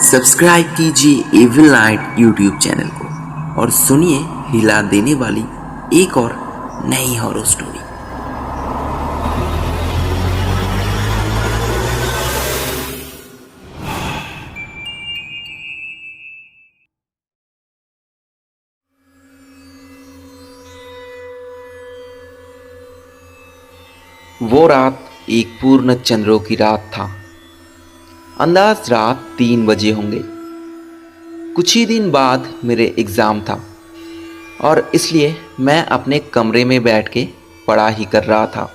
Subscribe कीजिए evil night YouTube channel को और सुनिए हिला देने वाली एक और नई हॉरर स्टोरी। वो रात एक पूर्ण चंद्रों की रात था। अंदाज रात 3 बजे होंगे। कुछ ही दिन बाद मेरे एग्ज़ाम था और इसलिए मैं अपने कमरे में बैठ के पढ़ाई कर रहा था।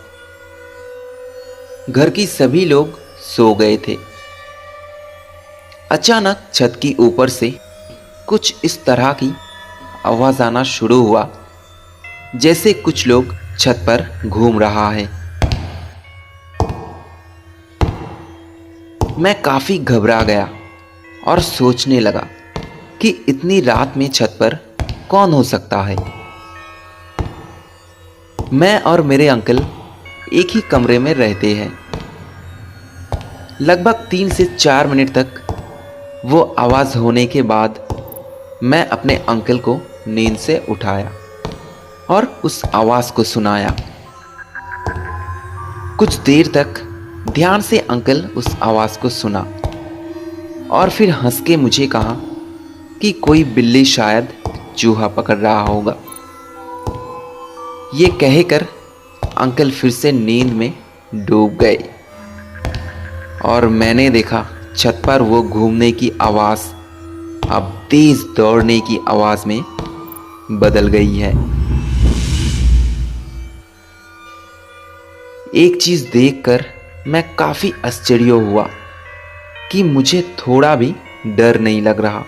घर की सभी लोग सो गए थे। अचानक छत की ऊपर से कुछ इस तरह की आवाज़ आना शुरू हुआ जैसे कुछ लोग छत पर घूम रहा है। मैं काफ़ी घबरा गया और सोचने लगा कि इतनी रात में छत पर कौन हो सकता है। मैं और मेरे अंकल एक ही कमरे में रहते हैं। लगभग 3 से 4 मिनट तक वो आवाज़ होने के बाद मैं अपने अंकल को नींद से उठाया और उस आवाज़ को सुनाया। कुछ देर तक ध्यान से अंकल उस आवाज़ को सुना और फिर हंस के मुझे कहा कि कोई बिल्ली शायद चूहा पकड़ रहा होगा। ये कहकर अंकल फिर से नींद में डूब गए और मैंने देखा छत पर वो घूमने की आवाज़ अब तेज दौड़ने की आवाज़ में बदल गई है। एक चीज़ देखकर मैं काफ़ी आश्चर्य हुआ कि मुझे थोड़ा भी डर नहीं लग रहा,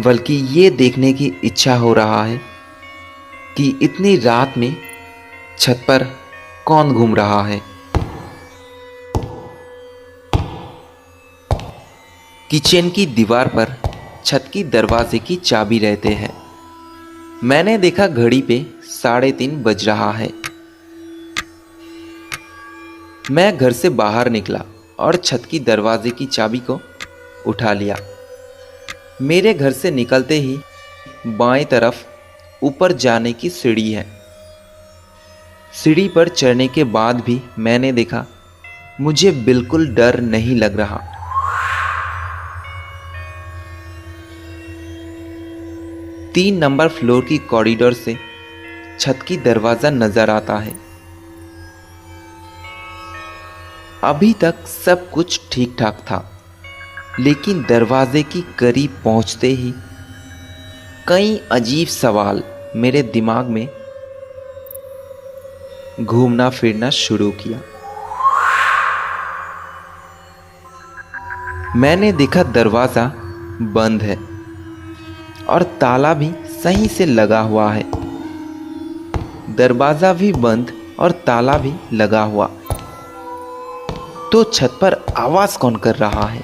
बल्कि ये देखने की इच्छा हो रहा है कि इतनी रात में छत पर कौन घूम रहा है। किचन की दीवार पर छत की दरवाजे की चाबी रहते हैं। मैंने देखा घड़ी पे 3:30 बज रहा है। मैं घर से बाहर निकला और छत की दरवाजे की चाबी को उठा लिया। मेरे घर से निकलते ही बाएं तरफ ऊपर जाने की सीढ़ी है। सीढ़ी पर चढ़ने के बाद भी मैंने देखा मुझे बिल्कुल डर नहीं लग रहा। तीन नंबर फ्लोर की कॉरिडोर से छत की दरवाज़ा नज़र आता है। अभी तक सब कुछ ठीक ठाक था, लेकिन दरवाजे की करीब पहुंचते ही कई अजीब सवाल मेरे दिमाग में घूमना फिरना शुरू किया। मैंने देखा दरवाज़ा बंद है और ताला भी सही से लगा हुआ है। दरवाज़ा भी बंद और ताला भी लगा हुआ, तो छत पर आवाज़ कौन कर रहा है?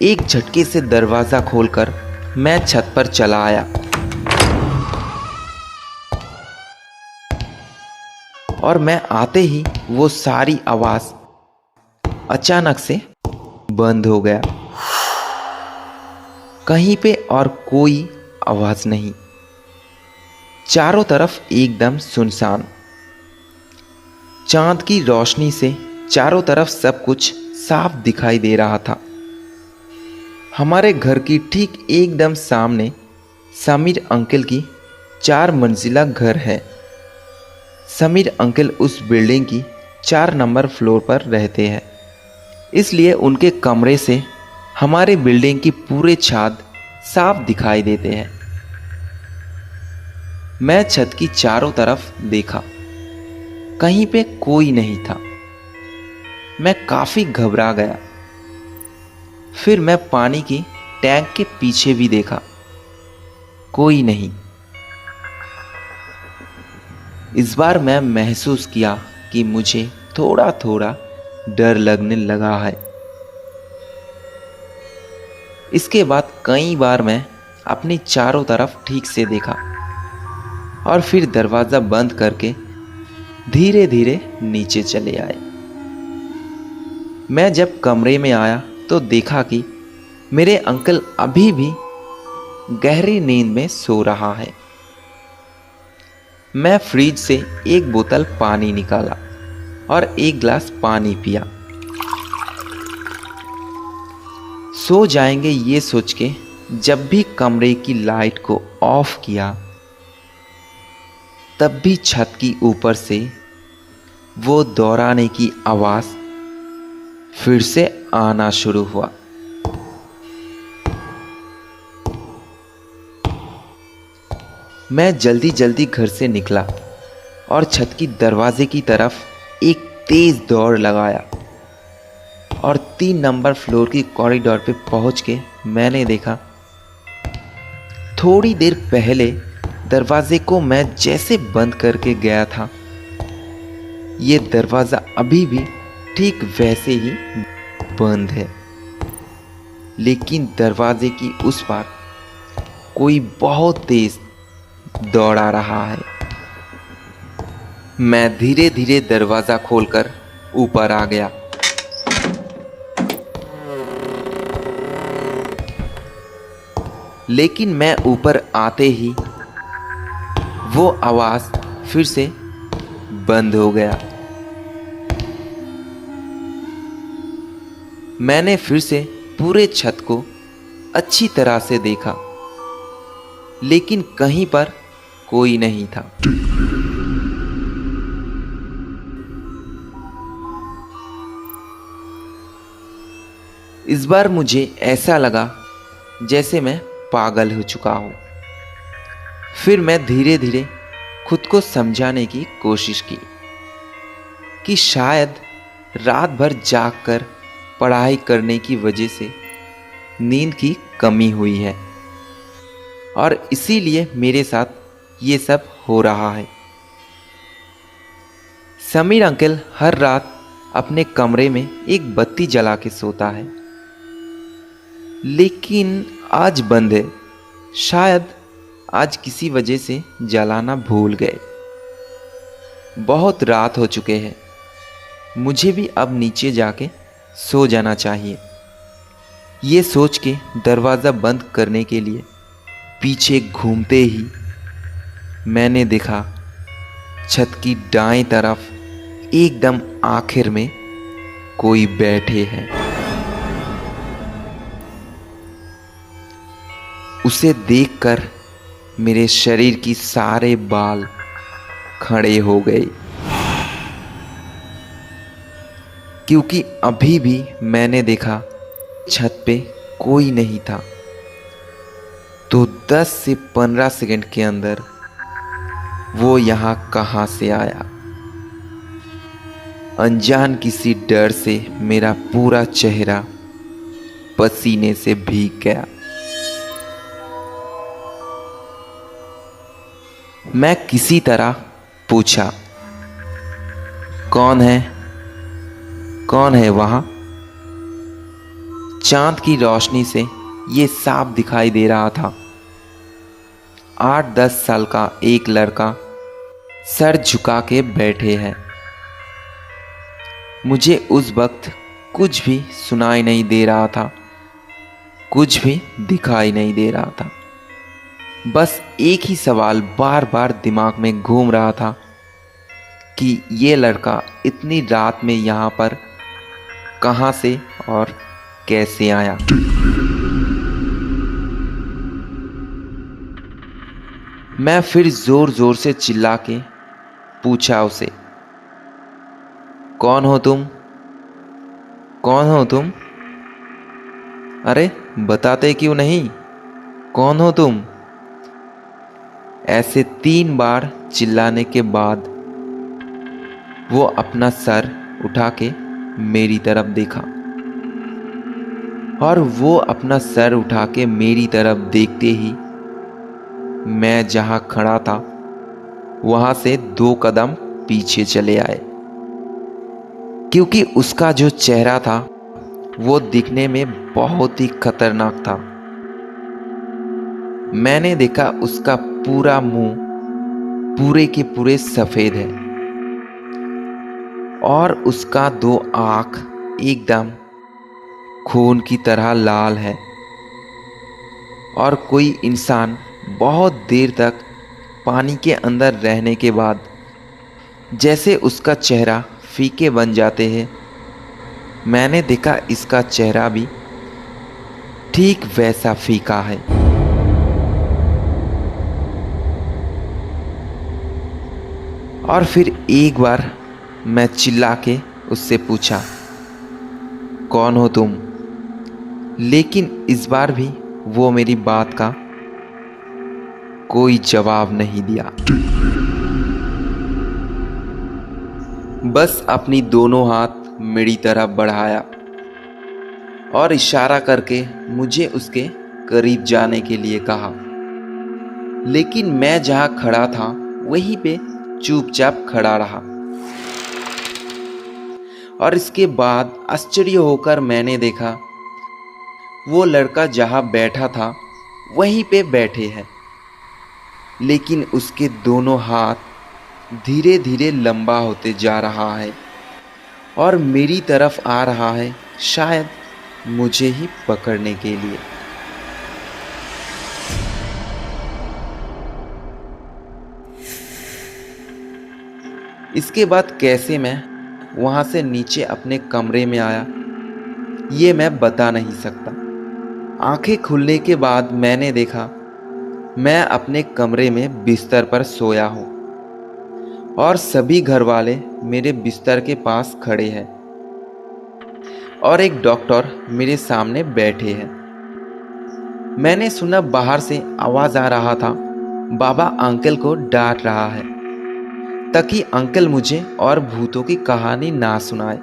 एक झटके से दरवाज़ा खोलकर मैं छत पर चला आया और मैं आते ही वो सारी आवाज़ अचानक से बंद हो गया। कहीं पे और कोई आवाज़ नहीं। चारों तरफ एकदम सुनसान। चांद की रोशनी से चारों तरफ सब कुछ साफ दिखाई दे रहा था। हमारे घर की ठीक एकदम सामने समीर अंकल की 4 मंजिला घर है। समीर अंकल उस बिल्डिंग की 4 नंबर फ्लोर पर रहते हैं, इसलिए उनके कमरे से हमारे बिल्डिंग की पूरे छत साफ दिखाई देते हैं। मैं छत की चारों तरफ देखा, कहीं पे कोई नहीं था। मैं काफ़ी घबरा गया। फिर मैं पानी की टैंक के पीछे भी देखा, कोई नहीं। इस बार मैं महसूस किया कि मुझे थोड़ा थोड़ा डर लगने लगा है। इसके बाद कई बार मैं अपनी चारों तरफ ठीक से देखा और फिर दरवाज़ा बंद करके धीरे धीरे नीचे चले आए। मैं जब कमरे में आया तो देखा कि मेरे अंकल अभी भी गहरी नींद में सो रहा है। मैं फ्रिज से एक बोतल पानी निकाला और एक गिलास पानी पिया। सो जाएंगे ये सोच के जब भी कमरे की लाइट को ऑफ किया, तब भी छत की ऊपर से वो दोहराने की आवाज फिर से आना शुरू हुआ। मैं जल्दी जल्दी घर से निकला और छत की दरवाजे की तरफ एक तेज दौड़ लगाया और 3 नंबर फ्लोर की कॉरिडोर पे पहुंच के मैंने देखा, थोड़ी देर पहले दरवाजे को मैं जैसे बंद करके गया था, ये दरवाज़ा अभी भी ठीक वैसे ही बंद है, लेकिन दरवाजे की उस पार कोई बहुत तेज दौड़ा रहा है। मैं धीरे धीरे दरवाज़ा खोलकर ऊपर आ गया। लेकिन मैं ऊपर आते ही वो आवाज़ फिर से बंद हो गया। मैंने फिर से पूरे छत को अच्छी तरह से देखा, लेकिन कहीं पर कोई नहीं था। इस बार मुझे ऐसा लगा जैसे मैं पागल हो चुका हूं। फिर मैं धीरे धीरे खुद को समझाने की कोशिश की कि शायद रात भर जागकर पढ़ाई करने की वजह से नींद की कमी हुई है और इसीलिए मेरे साथ ये सब हो रहा है। समीर अंकल हर रात अपने कमरे में एक बत्ती जला के सोता है, लेकिन आज बंद है। शायद आज किसी वजह से जलाना भूल गए। बहुत रात हो चुके हैं, मुझे भी अब नीचे जाके सो जाना चाहिए। ये सोच के दरवाज़ा बंद करने के लिए पीछे घूमते ही मैंने देखा छत की दाएं तरफ एकदम आखिर में कोई बैठे हैं। उसे देखकर मेरे शरीर की सारे बाल खड़े हो गए, क्योंकि अभी भी मैंने देखा छत पे कोई नहीं था। तो 10 से 15 सेकंड के अंदर वो यहाँ कहाँ से आया? अनजान किसी डर से मेरा पूरा चेहरा पसीने से भीग गया। मैं किसी तरह पूछा, कौन है? कौन है वहाँ? चांद की रोशनी से ये साफ दिखाई दे रहा था। 8-10 साल का एक लड़का सर झुका के बैठे हैं। मुझे उस वक्त कुछ भी सुनाई नहीं दे रहा था, कुछ भी दिखाई नहीं दे रहा था। बस एक ही सवाल बार बार दिमाग में घूम रहा था कि ये लड़का इतनी रात में यहाँ पर कहाँ से और कैसे आया। मैं फिर जोर जोर से चिल्ला के पूछा उसे, कौन हो तुम? कौन हो तुम? अरे बताते क्यों नहीं? कौन हो तुम? ऐसे 3 बार चिल्लाने के बाद वो अपना सर उठा के मेरी तरफ देखा, और वो अपना सर उठा के मेरी तरफ देखते ही मैं जहां खड़ा था वहां से 2 कदम पीछे चले आए, क्योंकि उसका जो चेहरा था वो दिखने में बहुत ही खतरनाक था। मैंने देखा उसका पूरा मुंह पूरे के पूरे सफेद है और उसका 2 आंख एकदम खून की तरह लाल है और कोई इंसान बहुत देर तक पानी के अंदर रहने के बाद जैसे उसका चेहरा फीके बन जाते हैं, मैंने देखा इसका चेहरा भी ठीक वैसा फीका है। और फिर एक बार मैं चिल्ला के उससे पूछा, कौन हो तुम? लेकिन इस बार भी वो मेरी बात का कोई जवाब नहीं दिया, बस अपनी दोनों हाथ मेरी तरफ बढ़ाया और इशारा करके मुझे उसके करीब जाने के लिए कहा। लेकिन मैं जहां खड़ा था वहीं पे चुपचाप खड़ा रहा। और इसके बाद आश्चर्य होकर मैंने देखा वो लड़का जहां बैठा था वहीं पे बैठे हैं, लेकिन उसके दोनों हाथ धीरे धीरे लंबा होते जा रहा है और मेरी तरफ आ रहा है, शायद मुझे ही पकड़ने के लिए। इसके बाद कैसे मैं वहां से नीचे अपने कमरे में आया ये मैं बता नहीं सकता। आंखें खुलने के बाद मैंने देखा मैं अपने कमरे में बिस्तर पर सोया हूं और सभी घर वाले मेरे बिस्तर के पास खड़े हैं और एक डॉक्टर मेरे सामने बैठे हैं। मैंने सुना बाहर से आवाज आ रहा था, बाबा अंकल को डांट रहा है ताकि अंकल मुझे और भूतों की कहानी ना सुनाए।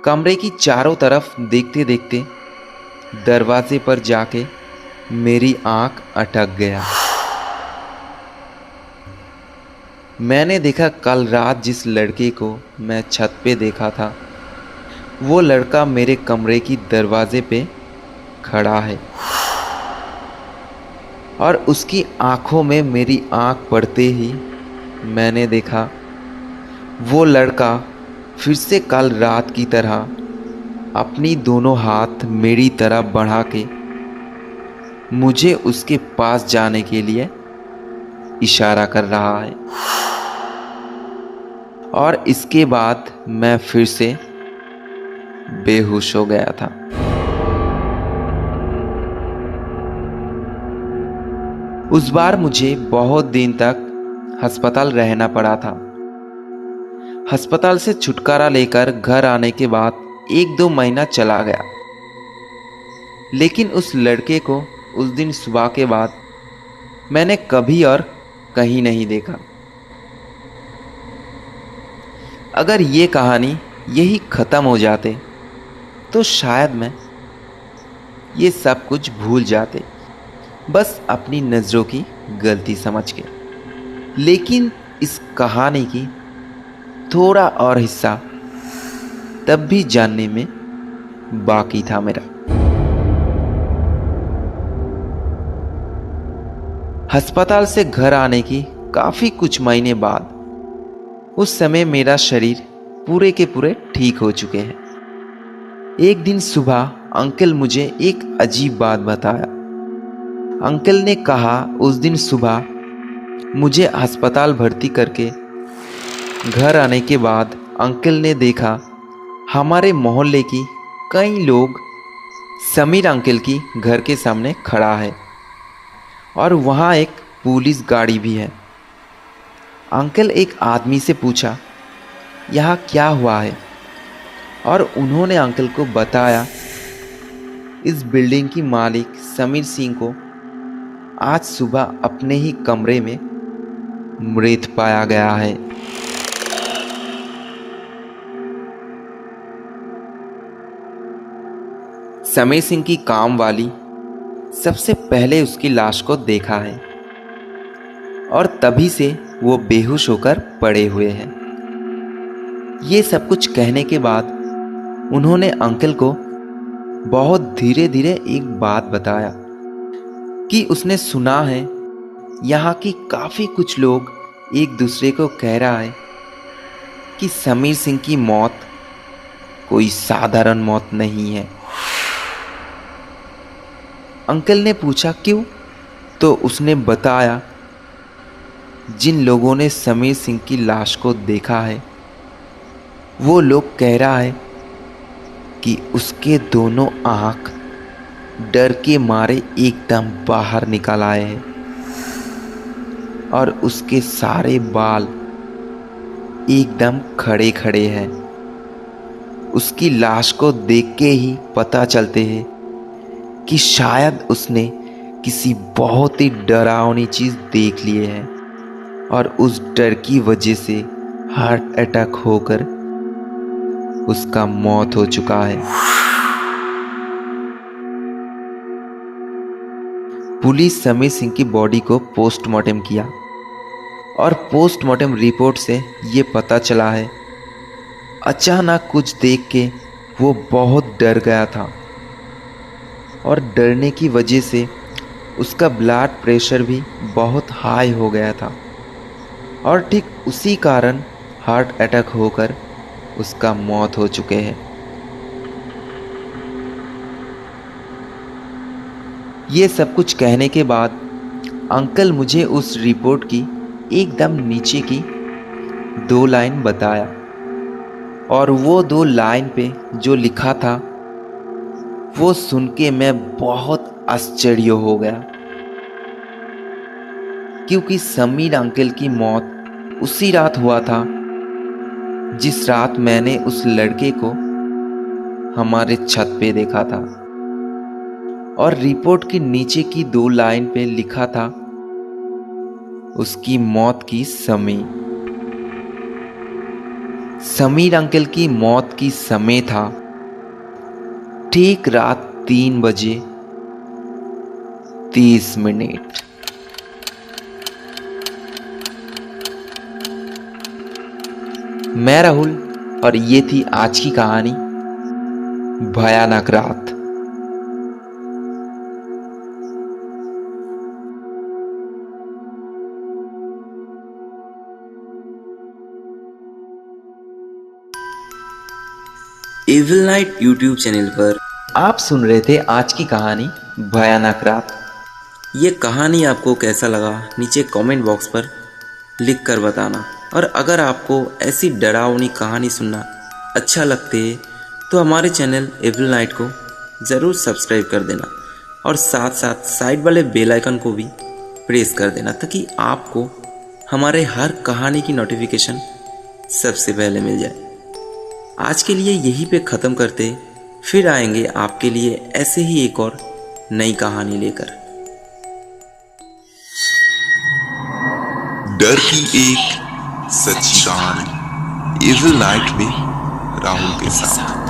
कमरे की चारों तरफ देखते देखते दरवाजे पर जाके मेरी आंख अटक गया। मैंने देखा कल रात जिस लड़के को मैं छत पे देखा था वो लड़का मेरे कमरे की दरवाजे पे खड़ा है और उसकी आंखों में मेरी आंख पड़ते ही मैंने देखा वो लड़का फिर से कल रात की तरह अपनी दोनों हाथ मेरी तरफ बढ़ा के मुझे उसके पास जाने के लिए इशारा कर रहा है। और इसके बाद मैं फिर से बेहोश हो गया था। उस बार मुझे बहुत दिन तक अस्पताल रहना पड़ा था। अस्पताल से छुटकारा लेकर घर आने के बाद 1-2 महीना चला गया, लेकिन उस लड़के को उस दिन सुबह के बाद मैंने कभी और कहीं नहीं देखा। अगर ये कहानी यही ख़त्म हो जाते तो शायद मैं ये सब कुछ भूल जाते, बस अपनी नज़रों की गलती समझ के। लेकिन इस कहानी की थोड़ा और हिस्सा तब भी जानने में बाकी था मेरा। अस्पताल से घर आने की काफ़ी कुछ महीने बाद उस समय मेरा शरीर पूरे के पूरे ठीक हो चुके हैं। एक दिन सुबह अंकल मुझे एक अजीब बात बताया। अंकल ने कहा उस दिन सुबह मुझे अस्पताल भर्ती करके घर आने के बाद अंकल ने देखा हमारे मोहल्ले की कई लोग समीर अंकल की घर के सामने खड़ा है और वहाँ एक पुलिस गाड़ी भी है। अंकल एक आदमी से पूछा यहाँ क्या हुआ है, और उन्होंने अंकल को बताया इस बिल्डिंग की मालिक समीर सिंह को आज सुबह अपने ही कमरे में मृत पाया गया है। समीर सिंह की काम वाली सबसे पहले उसकी लाश को देखा है और तभी से वो बेहोश होकर पड़े हुए हैं। ये सब कुछ कहने के बाद उन्होंने अंकल को बहुत धीरे धीरे एक बात बताया कि उसने सुना है यहाँ की काफ़ी कुछ लोग एक दूसरे को कह रहा है कि समीर सिंह की मौत कोई साधारण मौत नहीं है। अंकल ने पूछा क्यों? तो उसने बताया, जिन लोगों ने समीर सिंह की लाश को देखा है वो लोग कह रहा है कि उसके दोनों आंख डर के मारे एकदम बाहर निकल आए हैं और उसके सारे बाल एकदम खड़े खड़े हैं। उसकी लाश को देख के ही पता चलते हैं कि शायद उसने किसी बहुत ही डरावनी चीज देख लिए है और उस डर की वजह से हार्ट अटैक होकर उसका मौत हो चुका है। पुलिस समीर सिंह की बॉडी को पोस्टमार्टम किया और पोस्टमार्टम रिपोर्ट से ये पता चला है, अचानक कुछ देख के वो बहुत डर गया था और डरने की वजह से उसका ब्लड प्रेशर भी बहुत हाई हो गया था और ठीक उसी कारण हार्ट अटैक होकर उसका मौत हो चुके हैं। ये सब कुछ कहने के बाद अंकल मुझे उस रिपोर्ट की एकदम नीचे की 2 लाइन बताया और वो 2 लाइन पे जो लिखा था वो सुन के मैं बहुत आश्चर्य हो गया, क्योंकि समीर अंकल की मौत उसी रात हुआ था जिस रात मैंने उस लड़के को हमारे छत पे देखा था। और रिपोर्ट के नीचे की 2 लाइन पे लिखा था उसकी मौत की समय। समीर अंकल की मौत की समय था ठीक रात 3 बजे 30 मिनट। मैं राहुल और ये थी आज की कहानी भयानक रात। एविल नाइट यूट्यूब चैनल पर आप सुन रहे थे आज की कहानी भयानक रात। ये कहानी आपको कैसा लगा नीचे कमेंट बॉक्स पर लिख कर बताना। और अगर आपको ऐसी डरावनी कहानी सुनना अच्छा लगते है तो हमारे चैनल एविल नाइट को ज़रूर सब्सक्राइब कर देना और साथ साथ साइड वाले बेल आइकन को भी प्रेस कर देना ताकि आपको हमारे हर कहानी की नोटिफिकेशन सबसे पहले मिल जाए। आज के लिए यहीं पे ख़त्म करते, फिर आएंगे आपके लिए ऐसे ही एक और नई कहानी लेकर। डर की एक सच्ची कहानी एविल नाइट में राहुल के साथ।